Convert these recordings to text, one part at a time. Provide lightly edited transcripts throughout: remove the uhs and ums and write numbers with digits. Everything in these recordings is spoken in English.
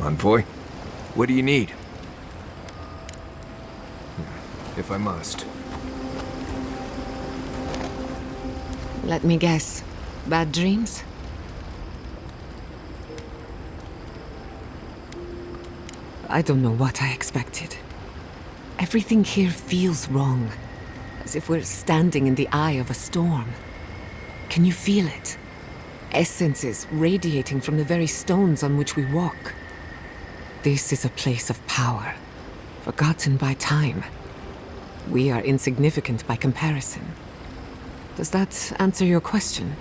Envoy, what do you need? If I must. Let me guess. Bad dreams? I don't know what I expected. Everything here feels wrong. As if we're standing in the eye of a storm. Can you feel it? Essences radiating from the very stones on which we walk. This is a place of power, forgotten by time. We are insignificant by comparison. Does that answer your question?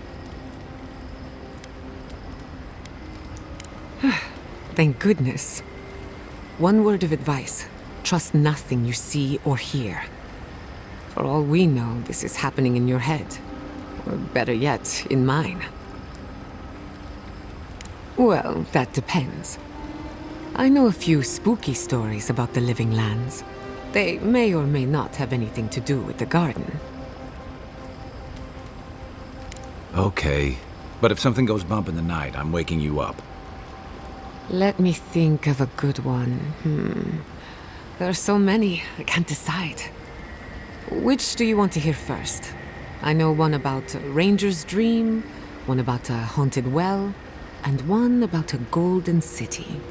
Thank goodness. One word of advice. Trust nothing you see or hear. For all we know, this is happening in your head. Or better yet, in mine. Well, that depends. I know a few spooky stories about the living lands. They may or may not have anything to do with the garden. Okay, but if something goes bump in the night, I'm waking you up. Let me think of a good one. There are so many, I can't decide. Which do you want to hear first? I know one about a ranger's dream, one about a haunted well, and one about a golden city.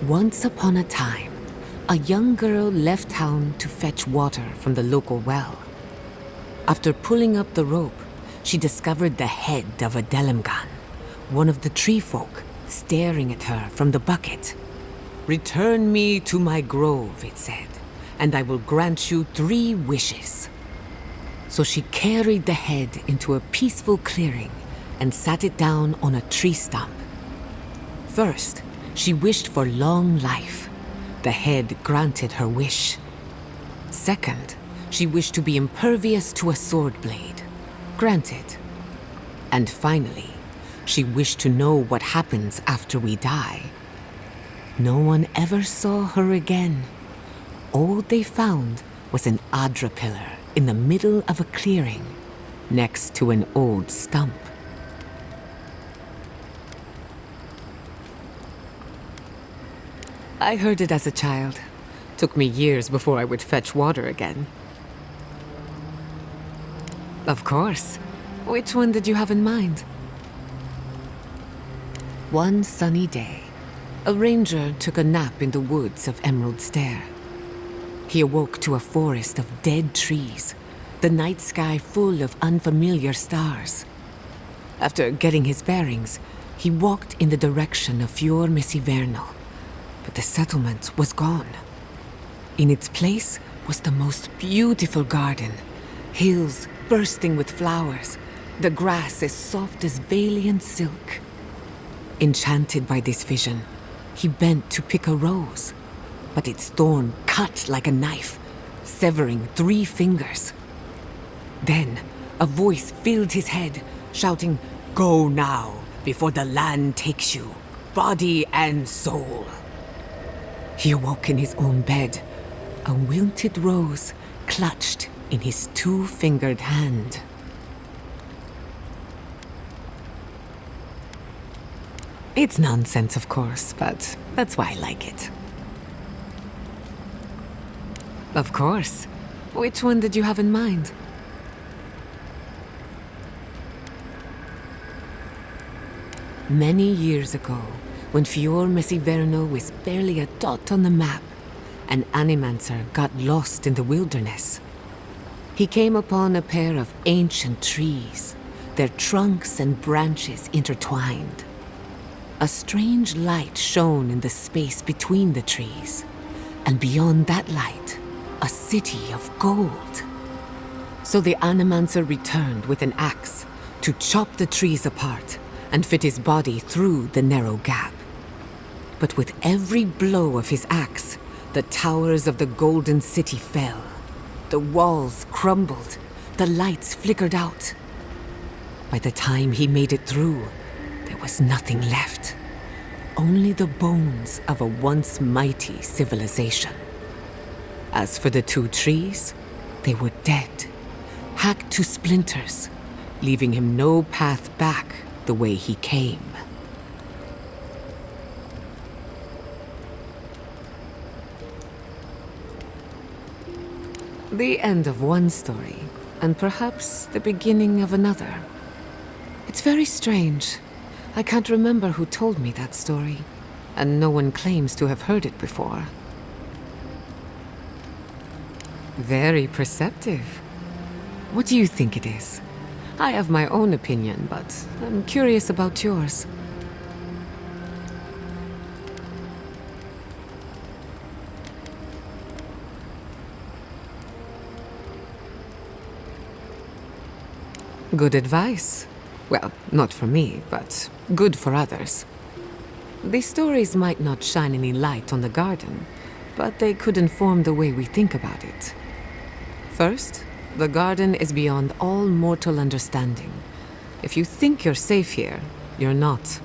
Once upon a time, a young girl left town to fetch water from the local well. After pulling up the rope, she discovered the head of a Delimgan, one of the tree folk, staring at her from the bucket. "Return me to my grove," it said, "and I will grant you 3 wishes." So she carried the head into a peaceful clearing and sat it down on a tree stump. First, she wished for long life. The head granted her wish. Second, she wished to be impervious to a sword blade. Granted. And finally, she wished to know what happens after we die. No one ever saw her again. All they found was an Adra pillar in the middle of a clearing, next to an old stump. I heard it as a child. Took me years before I would fetch water again. Of course. Which one did you have in mind? One sunny day, a ranger took a nap in the woods of Emerald Stair. He awoke to a forest of dead trees, the night sky full of unfamiliar stars. After getting his bearings, he walked in the direction of Fior Messivernal, but the settlement was gone. In its place was the most beautiful garden, hills bursting with flowers, the grass as soft as Valian silk. Enchanted by this vision, he bent to pick a rose, but its thorn cut like a knife, severing 3 fingers. Then, a voice filled his head, shouting, "Go now, before the land takes you, body and soul." He awoke in his own bed, a wilted rose clutched in his 2-fingered hand. It's nonsense, of course, but that's why I like it. Of course. Which one did you have in mind? Many years ago, when Fior Messivernal was barely a dot on the map, an animancer got lost in the wilderness. He came upon a pair of ancient trees, their trunks and branches intertwined. A strange light shone in the space between the trees, and beyond that light, a city of gold. So the Animancer returned with an axe to chop the trees apart and fit his body through the narrow gap. But with every blow of his axe, the towers of the Golden City fell. The walls crumbled, the lights flickered out. By the time he made it through, there was nothing left. Only the bones of a once mighty civilization. As for the two trees, they were dead, hacked to splinters, leaving him no path back the way he came. The end of one story, and perhaps the beginning of another. It's very strange. I can't remember who told me that story, and no one claims to have heard it before. Very perceptive. What do you think it is? I have my own opinion, but I'm curious about yours. Good advice. Well, not for me, but good for others. These stories might not shine any light on the garden, but they could inform the way we think about it. First, the garden is beyond all mortal understanding. If you think you're safe here, you're not.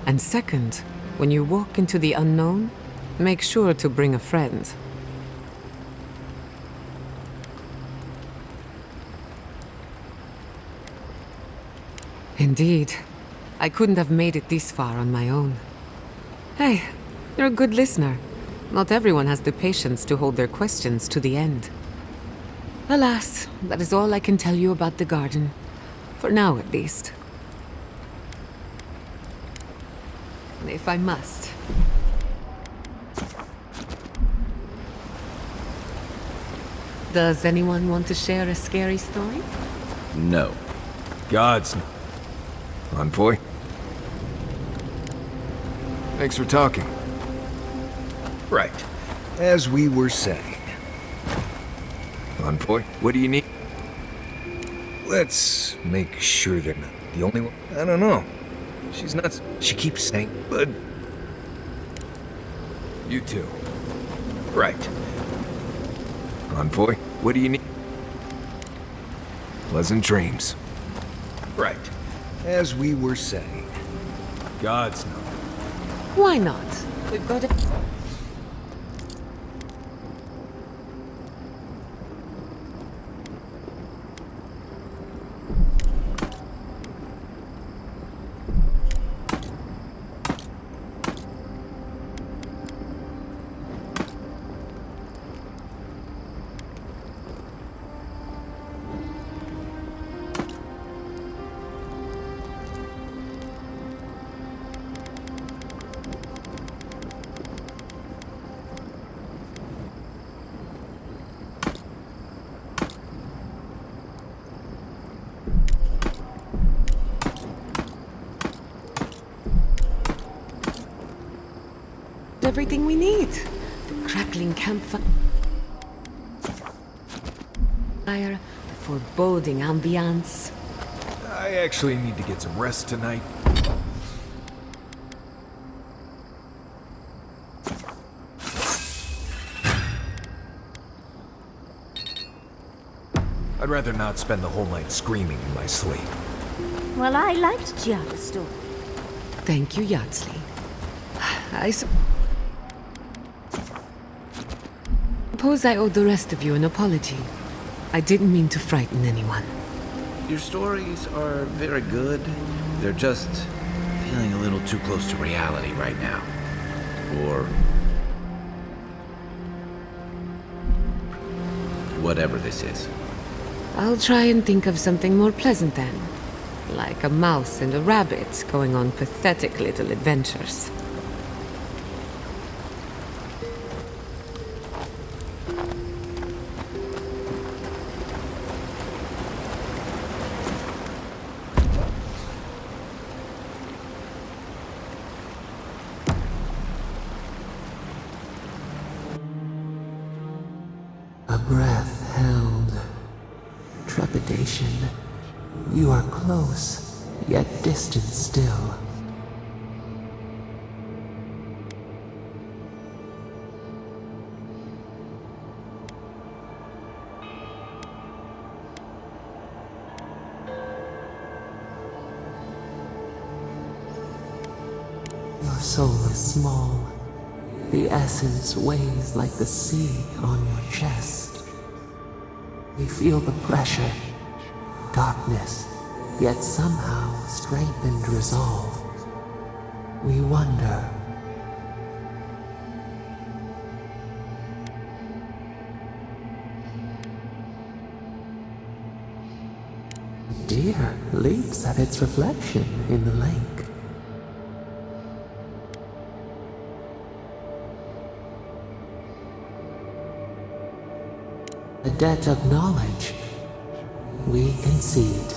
And second, when you walk into the unknown, make sure to bring a friend. Indeed. I couldn't have made it this far on my own. Hey, you're a good listener. Not everyone has the patience to hold their questions to the end. Alas, that is all I can tell you about the garden. For now, at least. If I must. Does anyone want to share a scary story? No. Gods. Envoy? Thanks for talking. Right. As we were saying. Envoy, what do you need? Let's make sure they're not the only one. I don't know. She's not. She keeps saying, but. You too. Right. Envoy, what do you need? Pleasant dreams. Right. As we were saying. Gods know. Why not? We've got a... everything we need. The crackling campfire, the foreboding ambiance. I actually need to get some rest tonight. I'd rather not spend the whole night screaming in my sleep. Well, I liked Giada's story. Thank you, Yardsley. I suppose I owe the rest of you an apology. I didn't mean to frighten anyone. Your stories are very good. They're just feeling a little too close to reality right now. Or whatever this is. I'll try and think of something more pleasant then. Like a mouse and a rabbit going on pathetic little adventures. creation. You are close, yet distant still. Your soul is small. The essence weighs like the sea on your chest. We feel the pressure, darkness, yet somehow strengthened resolve. We wonder. Deer leaps at its reflection in the lake. A debt of knowledge we concede.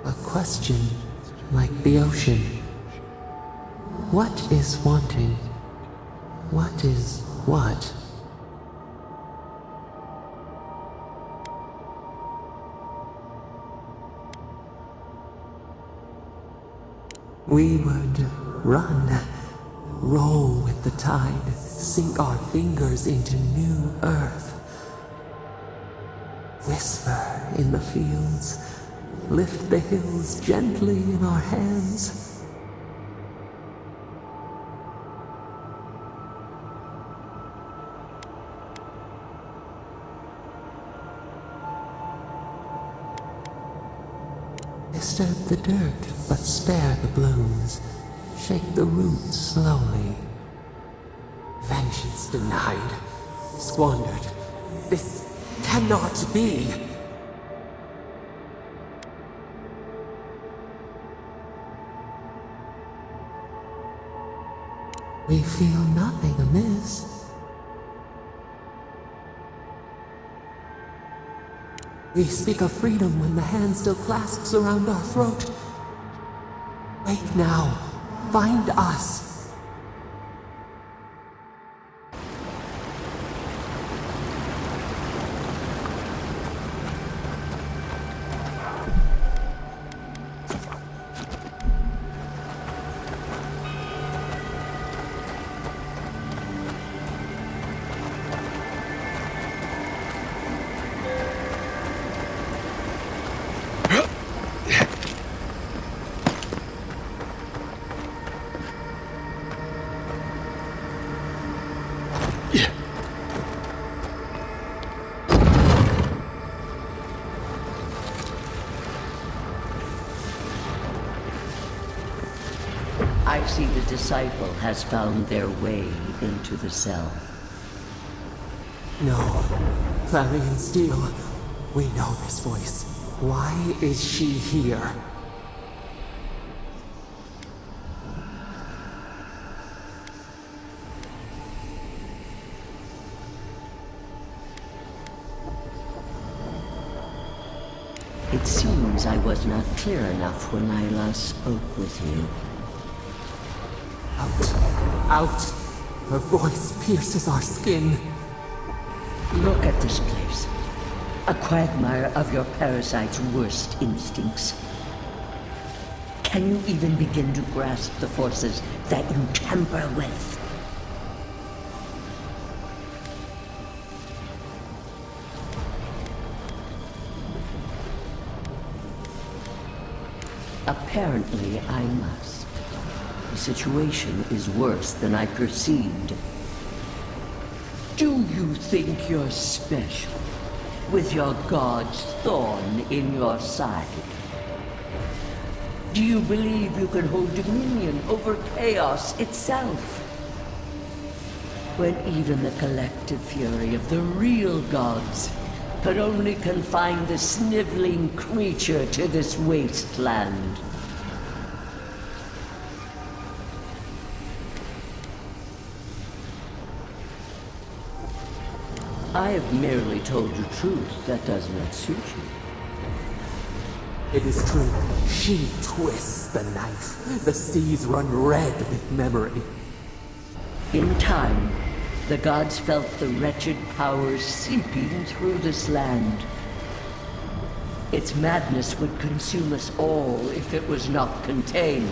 A question like the ocean. What is wanting? What is what? We would run, roll with the tide, sink our fingers into new earth. Whisper in the fields, lift the hills gently in our hands. Disturb the dirt, but spare the blooms. Shake the roots slowly. Vengeance denied, squandered. This cannot be. We feel nothing amiss. We speak of freedom when the hand still clasps around our throat. Wake now. Find us. I see the disciple has found their way into the cell. No. Clarion Steel. We know this voice. Why is she here? It seems I was not clear enough when I last spoke with you. Out. Out. Her voice pierces our skin. Look at this place. A quagmire of your parasite's worst instincts. Can you even begin to grasp the forces that you tamper with? Apparently, I must. The situation is worse than I perceived. Do you think you're special, with your god's thorn in your side? Do you believe you can hold dominion over chaos itself? When even the collective fury of the real gods could only confine the sniveling creature to this wasteland. I have merely told you truth that does not suit you. It is true. She twists the knife. The seas run red with memory. In time, the gods felt the wretched powers seeping through this land. Its madness would consume us all if it was not contained.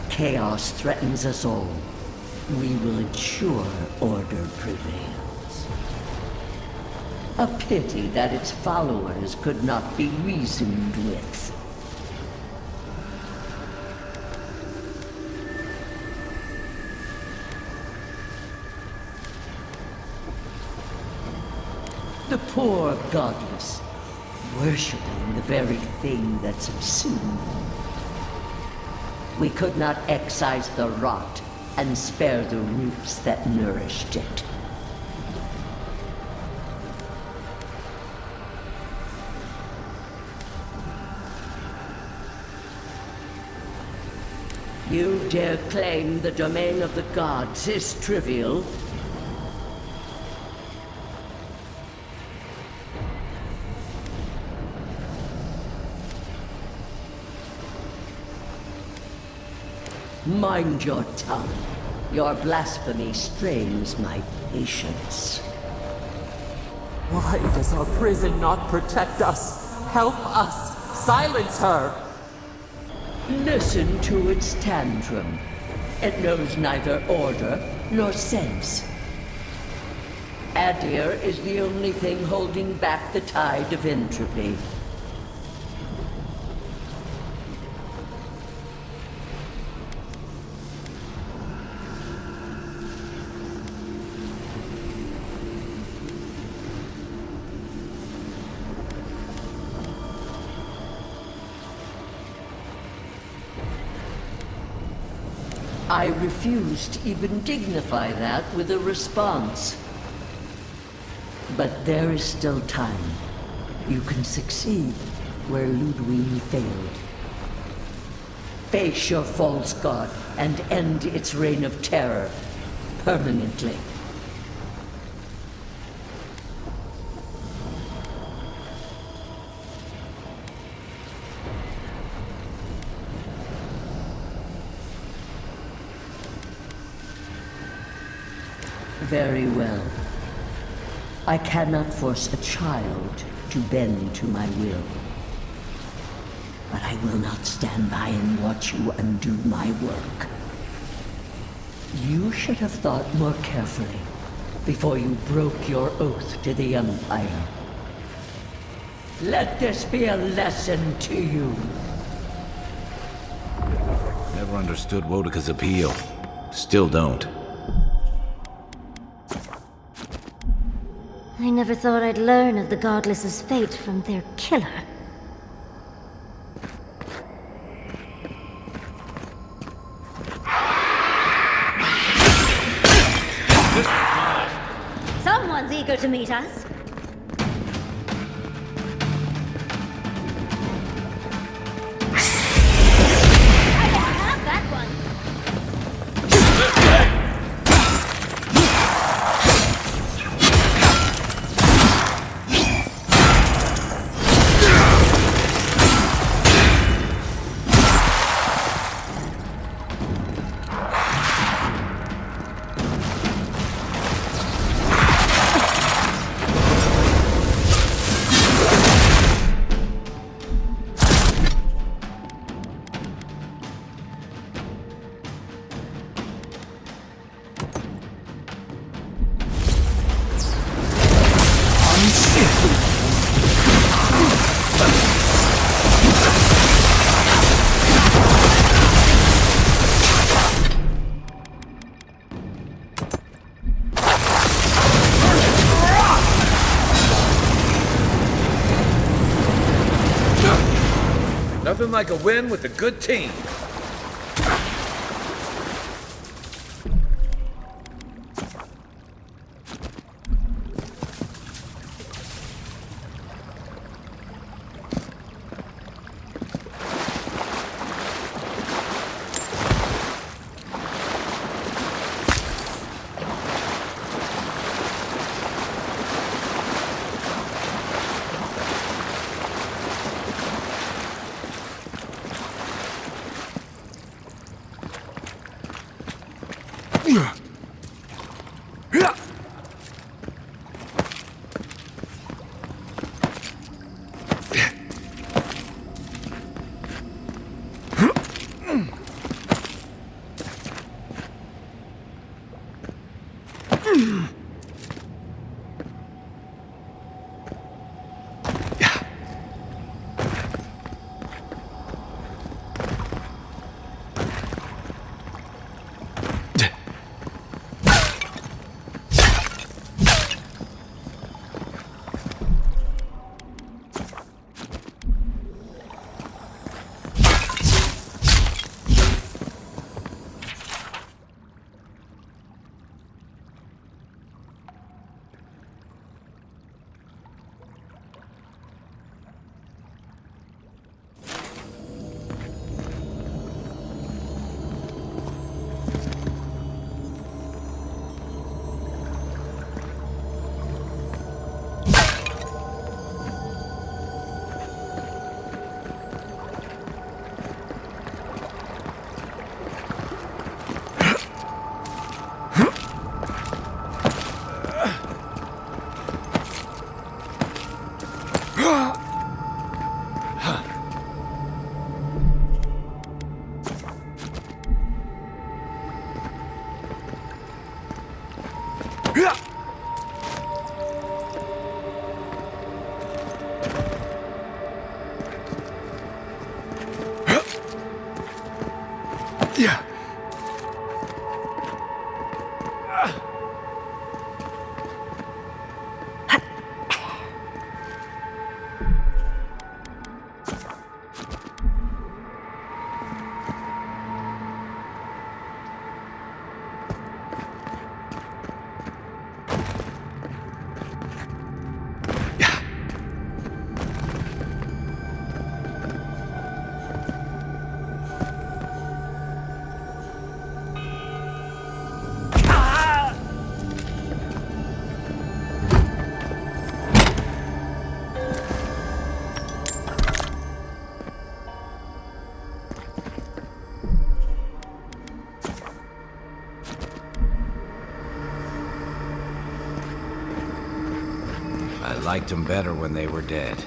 Chaos threatens us all. We will ensure order prevails. A pity that its followers could not be reasoned with. The poor godless, worshipping the very thing that subsumed. We could not excise the rot and spare the roots that nourished it. You dare claim the domain of the gods is trivial? Mind your tongue. Your blasphemy strains my patience. Why does our prison not protect us? Help us! Silence her! Listen to its tantrum. It knows neither order nor sense. Adir is the only thing holding back the tide of entropy. I refuse to even dignify that with a response. But there is still time. You can succeed where Ludwig failed. Face your false god and end its reign of terror permanently. Very well. I cannot force a child to bend to my will. But I will not stand by and watch you undo my work. You should have thought more carefully before you broke your oath to the Empire. Let this be a lesson to you. Never understood Wodika's appeal. Still don't. I never thought I'd learn of the Godless's fate from their killer. Someone's eager to meet us. I can have that one. Nothing like a win with a good team. Yeah. I liked them better when they were dead.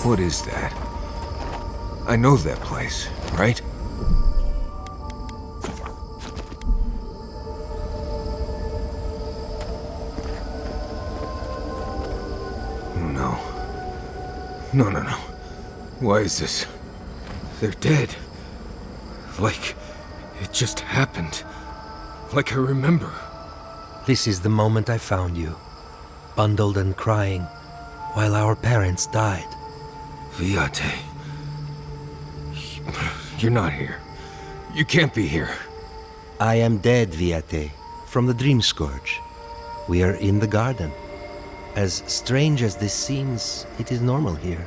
What is that? I know that place, right? No. No. Why is this? They're dead. Like it just happened. Like I remember. This is the moment I found you, bundled and crying, while our parents died. Viate. You're not here. You can't be here. I am dead, Viate, from the Dream Scourge. We are in the garden. As strange as this seems, it is normal here.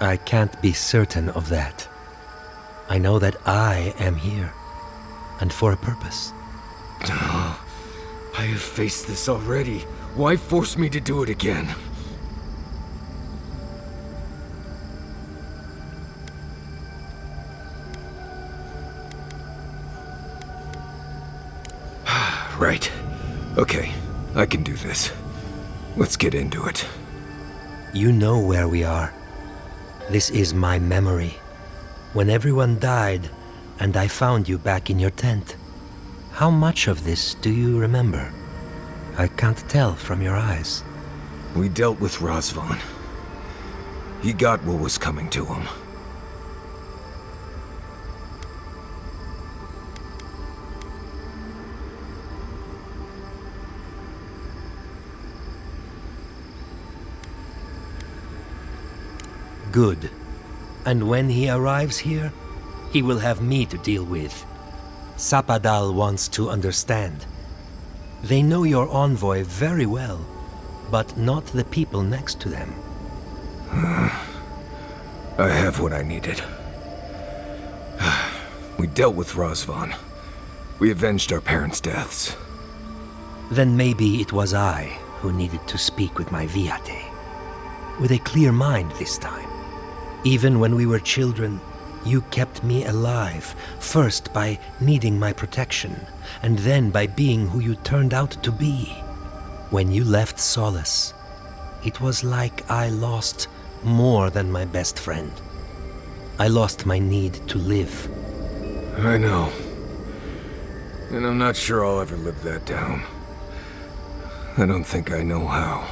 I can't be certain of that. I know that I am here, and for a purpose. I have faced this already. Why force me to do it again? Right. Okay, I can do this. Let's get into it. You know where we are. This is my memory. When everyone died, and I found you back in your tent. How much of this do you remember? I can't tell from your eyes. We dealt with Razvan. He got what was coming to him. Good. And when he arrives here, he will have me to deal with. Sapadal wants to understand. They know your envoy very well, but not the people next to them. I have what I needed. We dealt with Razvan. We avenged our parents' deaths. Then maybe it was I who needed to speak with my Viate. With a clear mind this time. Even when we were children, you kept me alive, first by needing my protection, and then by being who you turned out to be. When you left Solace, it was like I lost more than my best friend. I lost my need to live. I know. And I'm not sure I'll ever live that down. I don't think I know how.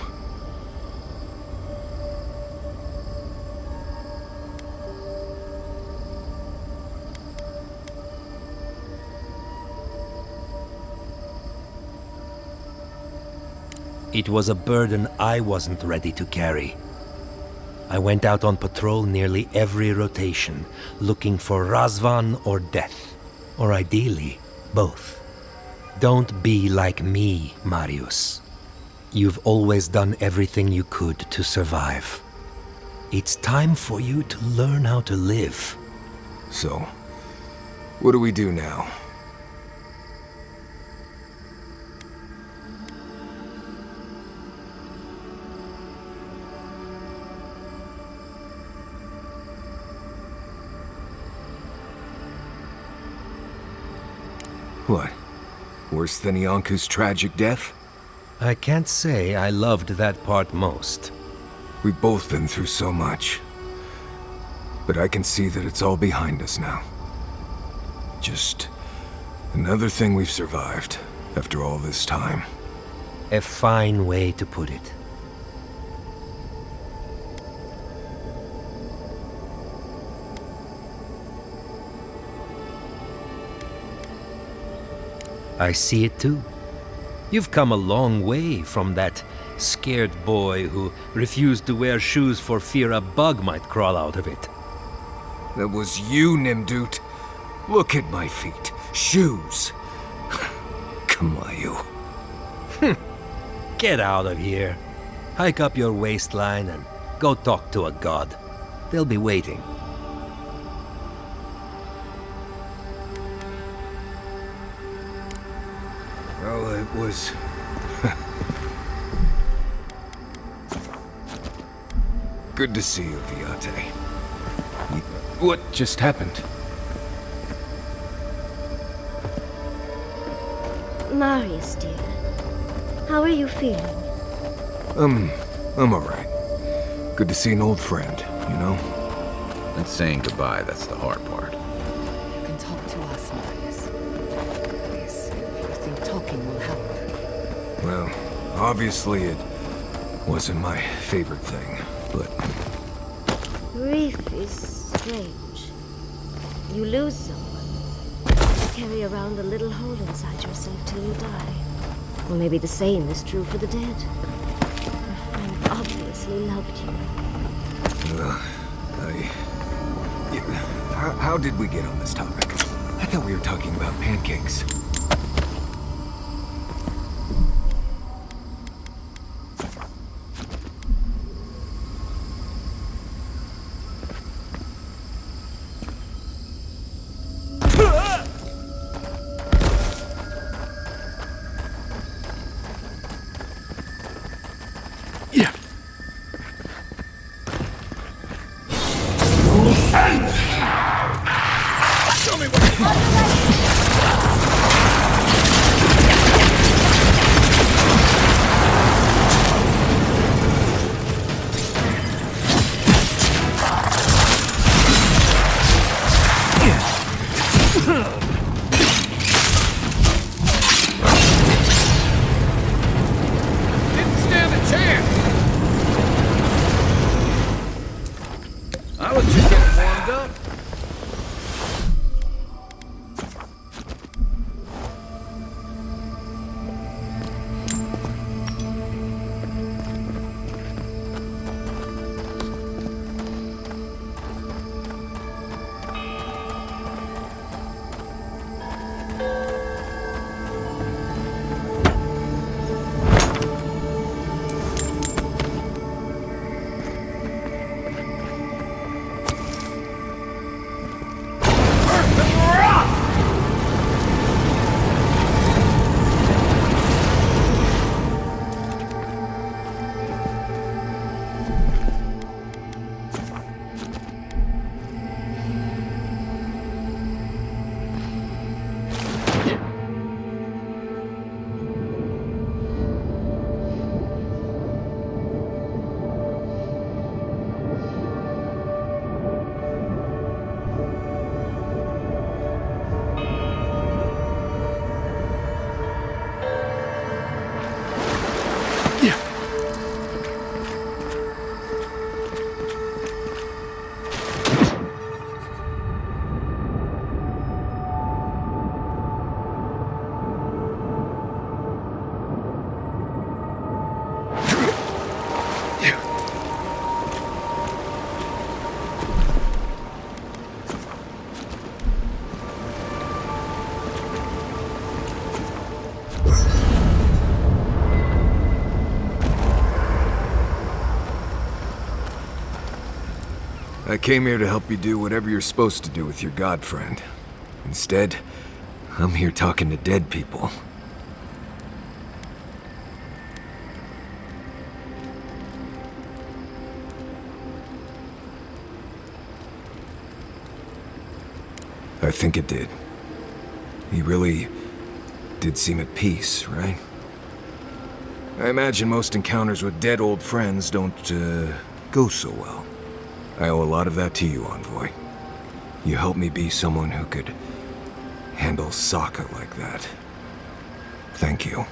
It was a burden I wasn't ready to carry. I went out on patrol nearly every rotation, looking for Razvan or death, or ideally, both. Don't be like me, Marius. You've always done everything you could to survive. It's time for you to learn how to live. So, what do we do now? What? Worse than Ianku's tragic death? I can't say I loved that part most. We've both been through so much. But I can see that it's all behind us now. Just another thing we've survived after all this time. A fine way to put it. I see it too. You've come a long way from that scared boy who refused to wear shoes for fear a bug might crawl out of it. That was you, Nimdut. Look at my feet. Shoes. Kamayu. Get out of here. Hike up your waistline and go talk to a god. They'll be waiting. Well, it was... Good to see you, Viate. What just happened? Marius, dear. How are you feeling? I'm alright. Good to see an old friend, you know? And saying goodbye, that's the hard part. You can talk to us, Marius. Please, if you think talking will help. Well, obviously it wasn't my favorite thing, but... Grief is strange. You lose someone, carry around a little hole inside yourself till you die. Or maybe the same is true for the dead. Your friend obviously loved you. How did we get on this topic? I thought we were talking about pancakes. I was just getting warmed up. I came here to help you do whatever you're supposed to do with your god friend. Instead, I'm here talking to dead people. I think it did. He really did seem at peace, right? I imagine most encounters with dead old friends don't, go so well. I owe a lot of that to you, Envoy. You helped me be someone who could handle Sokka like that. Thank you.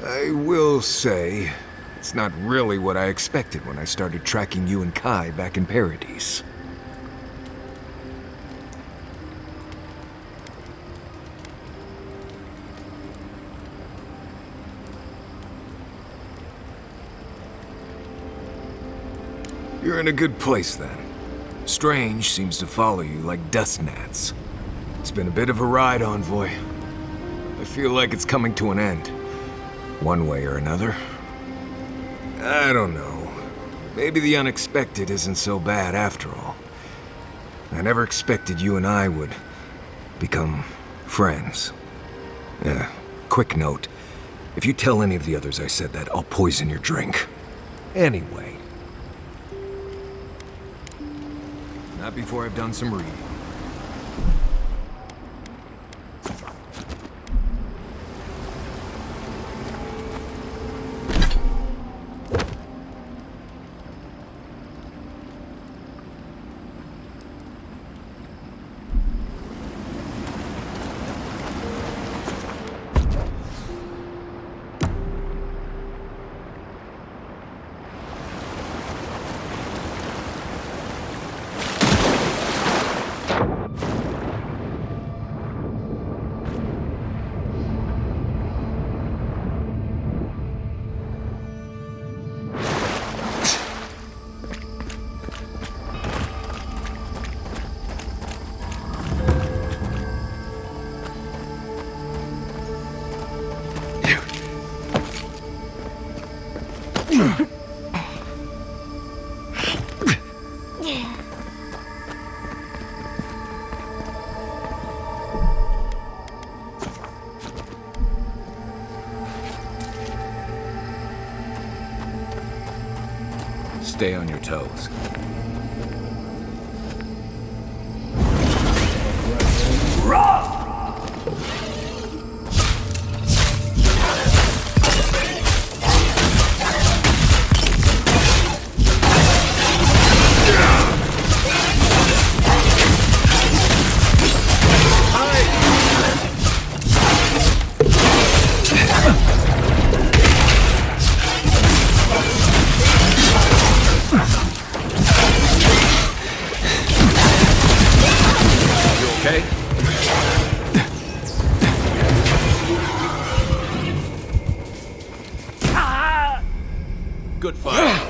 I will say, it's not really what I expected when I started tracking you and Kai back in Paradise. You're in a good place, then. Strange seems to follow you like dust gnats. It's been a bit of a ride, Envoy. I feel like it's coming to an end. One way or another. I don't know. Maybe the unexpected isn't so bad after all. I never expected you and I would become friends. Quick note. If you tell any of the others I said that, I'll poison your drink. Anyway. Not before I've done some reading. Stay on your toes. Okay? Good fight.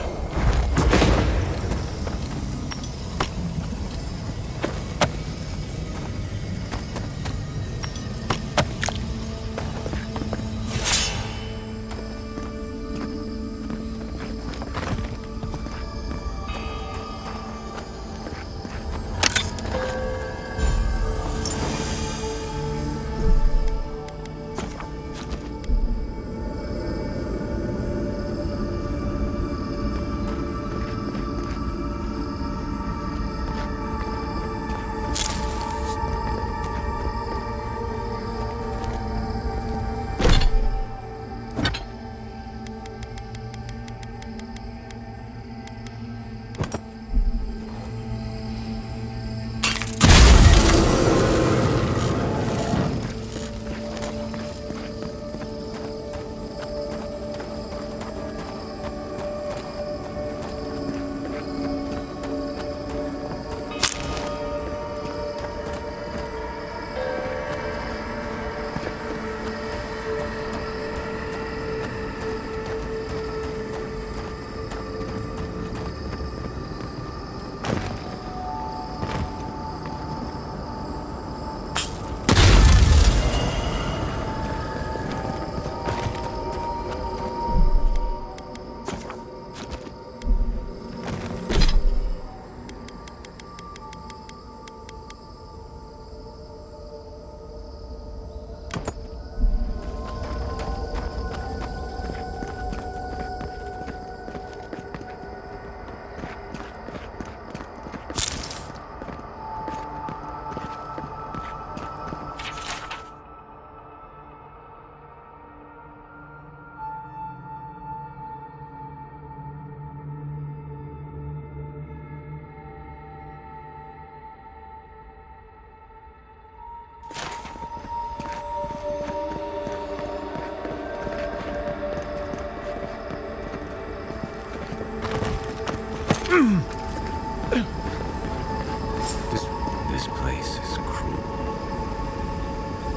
This place is cruel.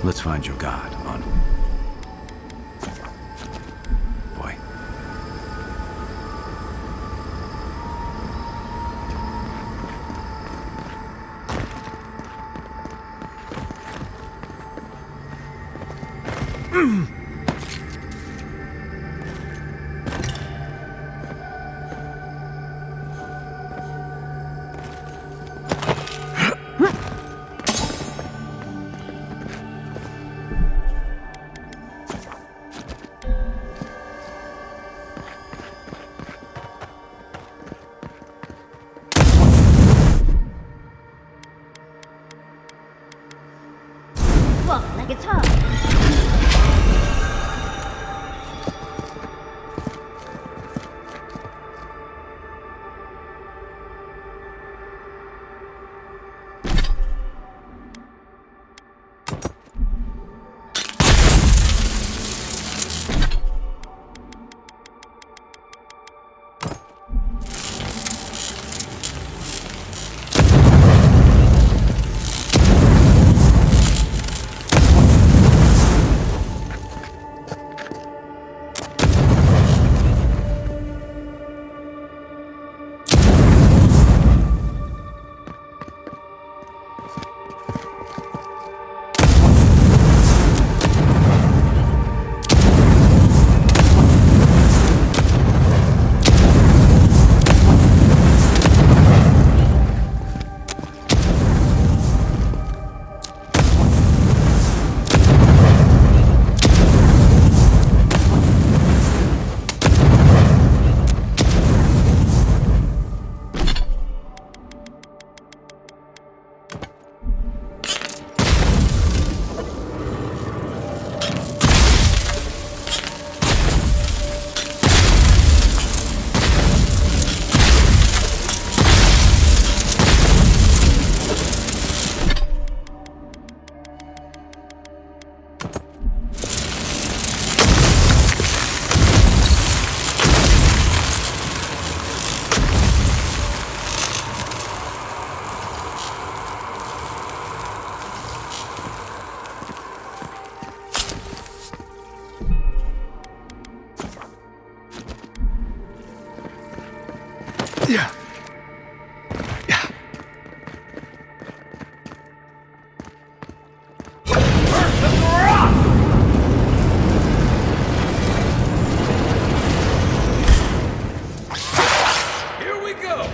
Let's find your god, on boy. Walk like it's hard. Yeah. Here we go!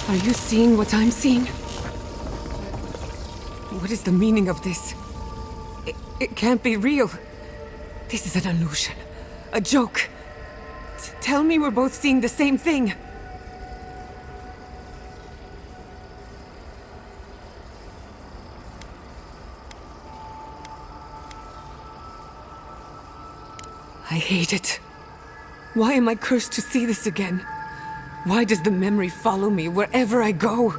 Are you seeing what I'm seeing? What is the meaning of this? It can't be real. This is an illusion. A joke. Tell me we're both seeing the same thing. I hate it. Why am I cursed to see this again? Why does the memory follow me wherever I go?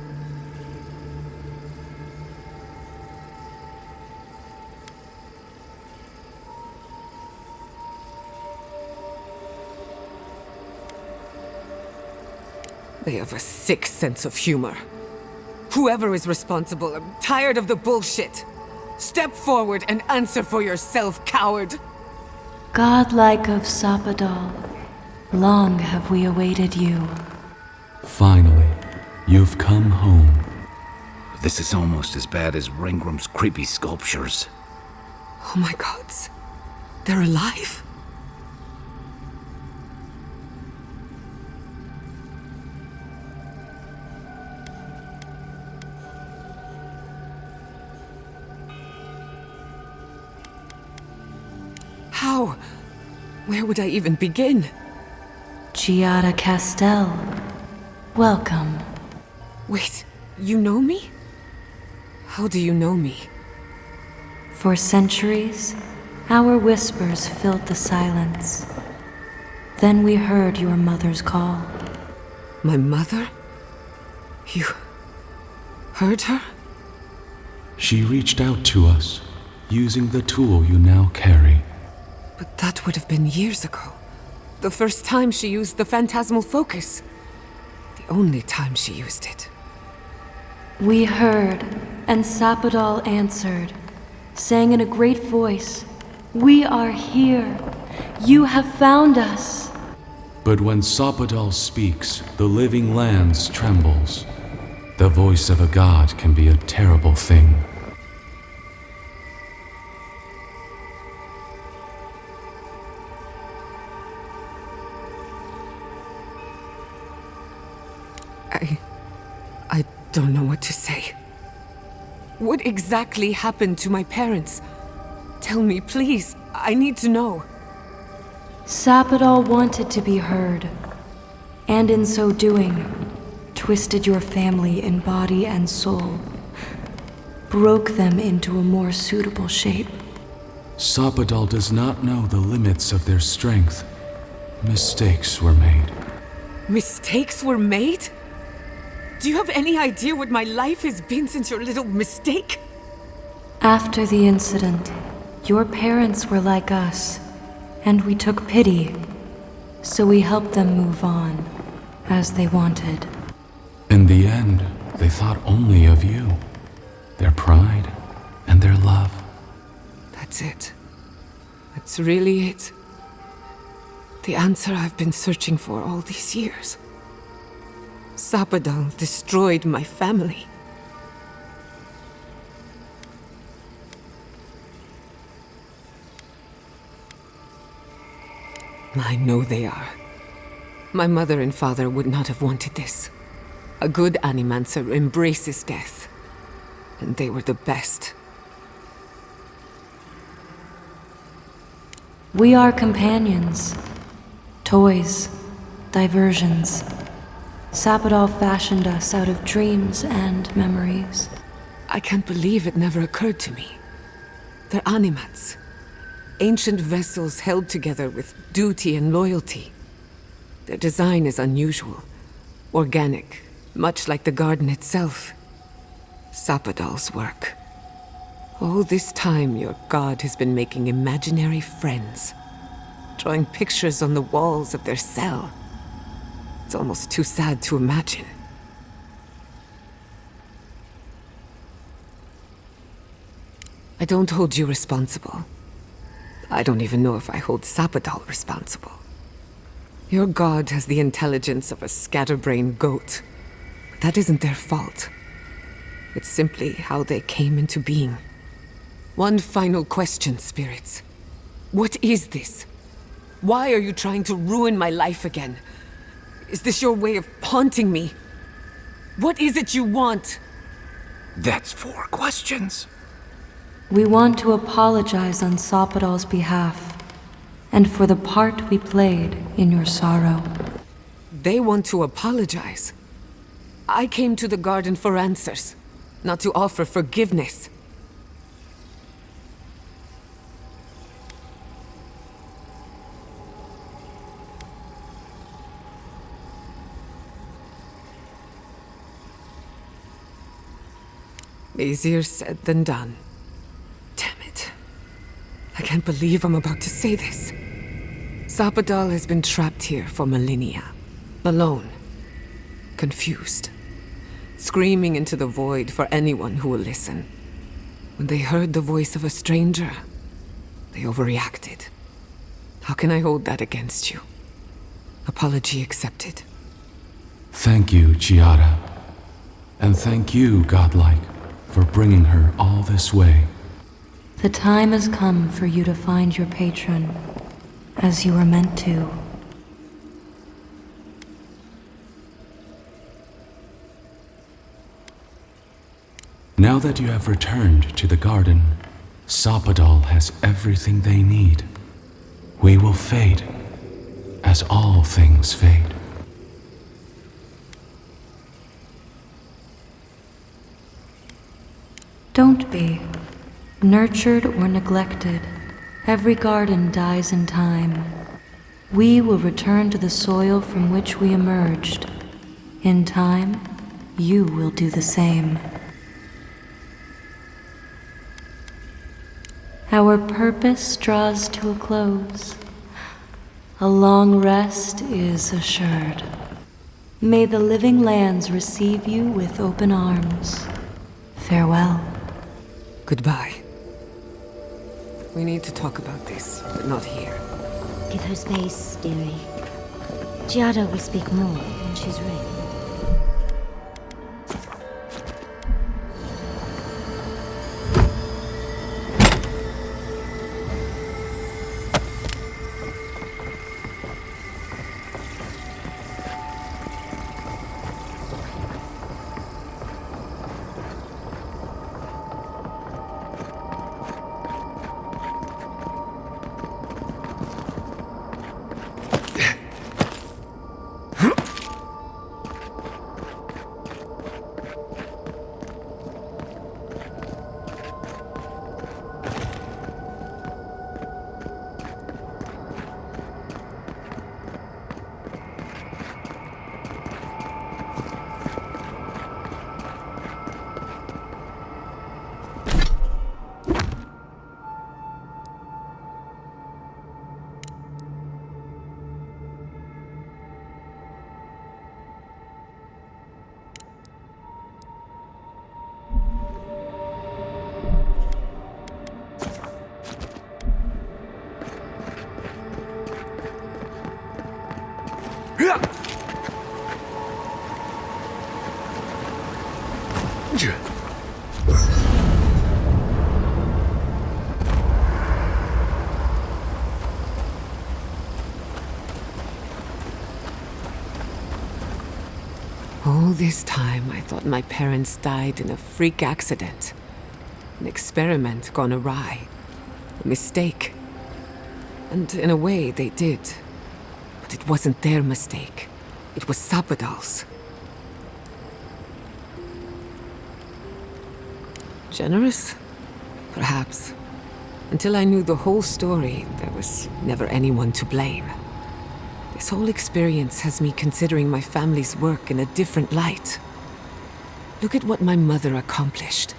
They have a sick sense of humor. Whoever is responsible, I'm tired of the bullshit. Step forward and answer for yourself, coward! Godlike of Sapadal, long have we awaited you. Finally, you've come home. This is almost as bad as Ringram's creepy sculptures. Oh my gods. They're alive. How? Where would I even begin? Giada Castell, welcome. Wait, you know me? How do you know me? For centuries, our whispers filled the silence. Then we heard your mother's call. My mother? You heard her? She reached out to us, using the tool you now carry. But that would have been years ago. The first time she used the phantasmal focus. The only time she used it. We heard, and Sapadal answered, saying in a great voice, "We are here. You have found us." But when Sapadal speaks, the living lands trembles. The voice of a god can be a terrible thing. I don't know what to say. What exactly happened to my parents? Tell me, please. I need to know. Sapadal wanted to be heard, and in so doing, twisted your family in body and soul, broke them into a more suitable shape. Sapadal does not know the limits of their strength. Mistakes were made. Mistakes were made? Do you have any idea what my life has been since your little mistake? After the incident, your parents were like us, and we took pity, so we helped them move on, as they wanted. In the end, they thought only of you, their pride, and their love. That's it. That's really it. The answer I've been searching for all these years. Sapadal destroyed my family. I know they are. My mother and father would not have wanted this. A good animancer embraces death. And they were the best. We are companions. Toys. Diversions. Sapadal fashioned us out of dreams and memories. I can't believe it never occurred to me. They're animats. Ancient vessels held together with duty and loyalty. Their design is unusual. Organic, much like the garden itself. Sapadal's work. All this time, your god has been making imaginary friends. Drawing pictures on the walls of their cell. It's almost too sad to imagine. I don't hold you responsible. I don't even know if I hold Sapadal responsible. Your god has the intelligence of a scatterbrained goat. But that isn't their fault. It's simply how they came into being. One final question, spirits. What is this? Why are you trying to ruin my life again? Is this your way of haunting me? What is it you want? That's 4 questions. We want to apologize on Sapadal's behalf, and for the part we played in your sorrow. They want to apologize. I came to the garden for answers, not to offer forgiveness. Easier said than done. Damn it. I can't believe I'm about to say this. Sapadal has been trapped here for millennia. Alone. Confused. Screaming into the void for anyone who will listen. When they heard the voice of a stranger, they overreacted. How can I hold that against you? Apology accepted. Thank you, Giada. And thank you, Godlike, for bringing her all this way. The time has come for you to find your patron, as you were meant to. Now that you have returned to the garden, Sapadal has everything they need. We will fade, as all things fade. Don't be. Nurtured or neglected, every garden dies in time. We will return to the soil from which we emerged. In time, you will do the same. Our purpose draws to a close. A long rest is assured. May the living lands receive you with open arms. Farewell. Goodbye. We need to talk about this, but not here. Give her space, dearie. Giada will speak more when she's ready. All this time, I thought my parents died in a freak accident. An experiment gone awry. A mistake. And in a way, they did. But it wasn't their mistake. It was Sapodal's. Generous? Perhaps. Until I knew the whole story, there was never anyone to blame. This whole experience has me considering my family's work in a different light. Look at what my mother accomplished.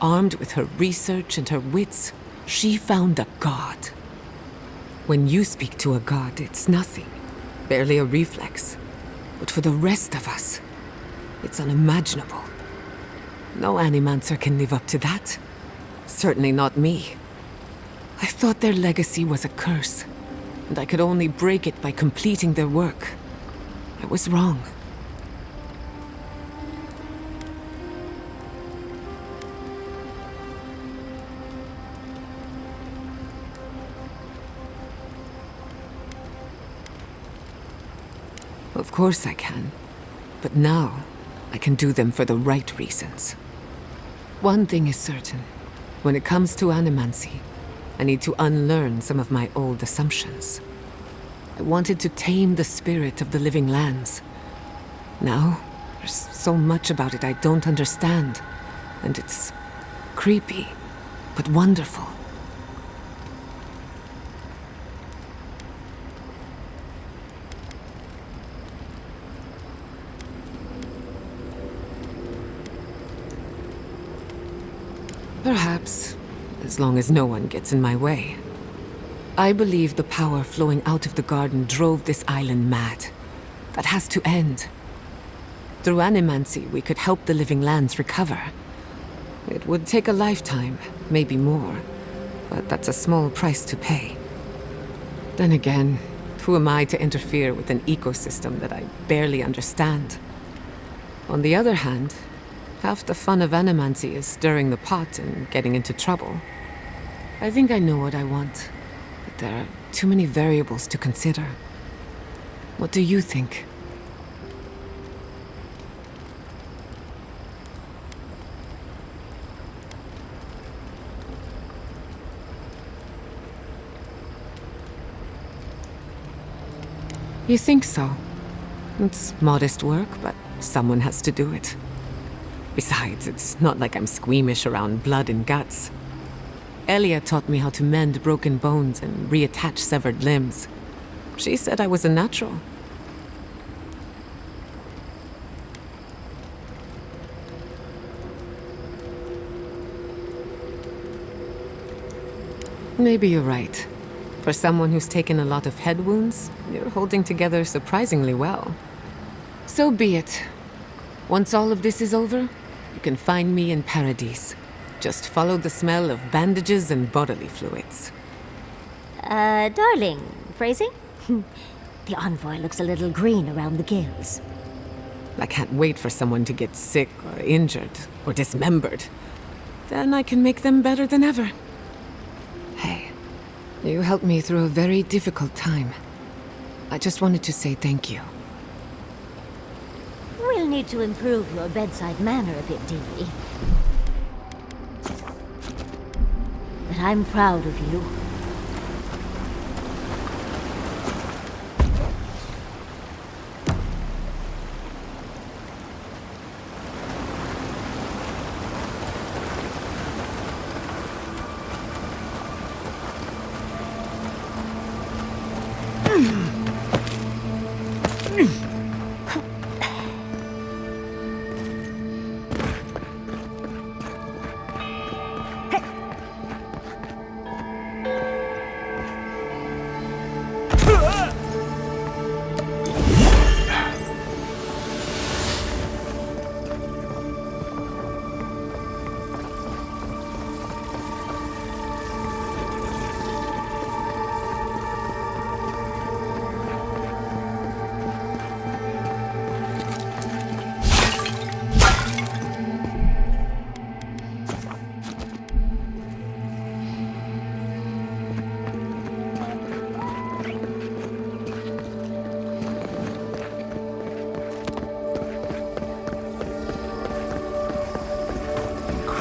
Armed with her research and her wits, she found a god. When you speak to a god, it's nothing. Barely a reflex. But for the rest of us, it's unimaginable. No animancer can live up to that. Certainly not me. I thought their legacy was a curse, and I could only break it by completing their work. I was wrong. Of course I can. But now, I can do them for the right reasons. One thing is certain. When it comes to animancy, I need to unlearn some of my old assumptions. I wanted to tame the spirit of the living lands. Now, there's so much about it I don't understand. And it's creepy, but wonderful. Perhaps, as long as no one gets in my way. I believe the power flowing out of the garden drove this island mad. That has to end. Through animancy, we could help the living lands recover. It would take a lifetime, maybe more, but that's a small price to pay. Then again, who am I to interfere with an ecosystem that I barely understand? On the other hand, half the fun of animancy is stirring the pot and getting into trouble. I think I know what I want, but there are too many variables to consider. What do you think? You think so? It's modest work, but someone has to do it. Besides, it's not like I'm squeamish around blood and guts. Elia taught me how to mend broken bones and reattach severed limbs. She said I was a natural. Maybe you're right. For someone who's taken a lot of head wounds, you're holding together surprisingly well. So be it. Once all of this is over, you can find me in Paradise. Just follow the smell of bandages and bodily fluids. Darling, phrasing? The envoy looks a little green around the gills. I can't wait for someone to get sick or injured or dismembered. Then I can make them better than ever. Hey, you helped me through a very difficult time. I just wanted to say thank you. We'll need to improve your bedside manner a bit, dearie. But I'm proud of you.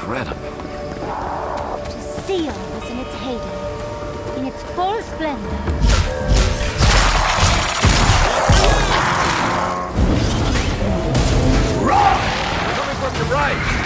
Incredible. To see all this in its heyday, in its full splendor. Coming from your right!